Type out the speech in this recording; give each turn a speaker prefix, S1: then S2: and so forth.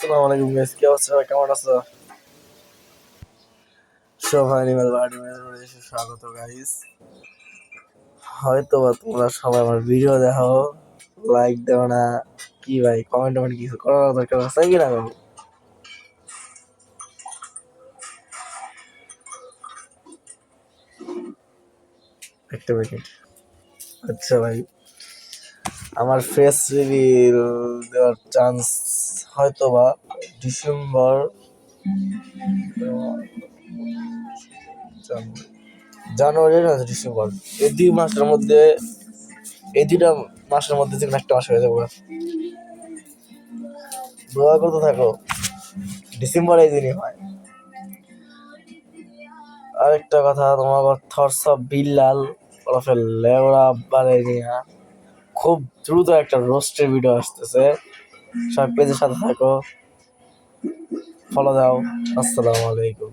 S1: আসসালামু আলাইকুম গাইস, কি অবস্থা? কেমন আছো? সবাই অ্যানিমাল বার্ড এসে স্বাগত গাইস। হয়তো বা তোমরা সবাই আমার ভিডিও দেখো, লাইক দাও না, কি ভাই কমেন্ট টমেন্ট কিছু করার দরকার আছে কি না? একটা মিনিট। আচ্ছা ভাই, আমার ফেস রিভিল দেওয়ার চান্স হয়তো বা ডিসেম্বর, জানুয়ারি না ডিসেম্বর, এই দুই মাসের মধ্যে, এই দুইটা মাসের মধ্যে যে কোনো একটা মাস হয়ে যাবো। দোয়া করতে থাকো, ডিসেম্বর এই দিনই হয়। আরেকটা কথা, তোমার থরস অফ বিল্লাল ওরফে লেওড়া বারেনিয়া, খুব দ্রুত একটা রোস্টের ভিডিও আসতেছে, সব পেজের সাথে থাকো, ফলো দাও। আসসালামু আলাইকুম।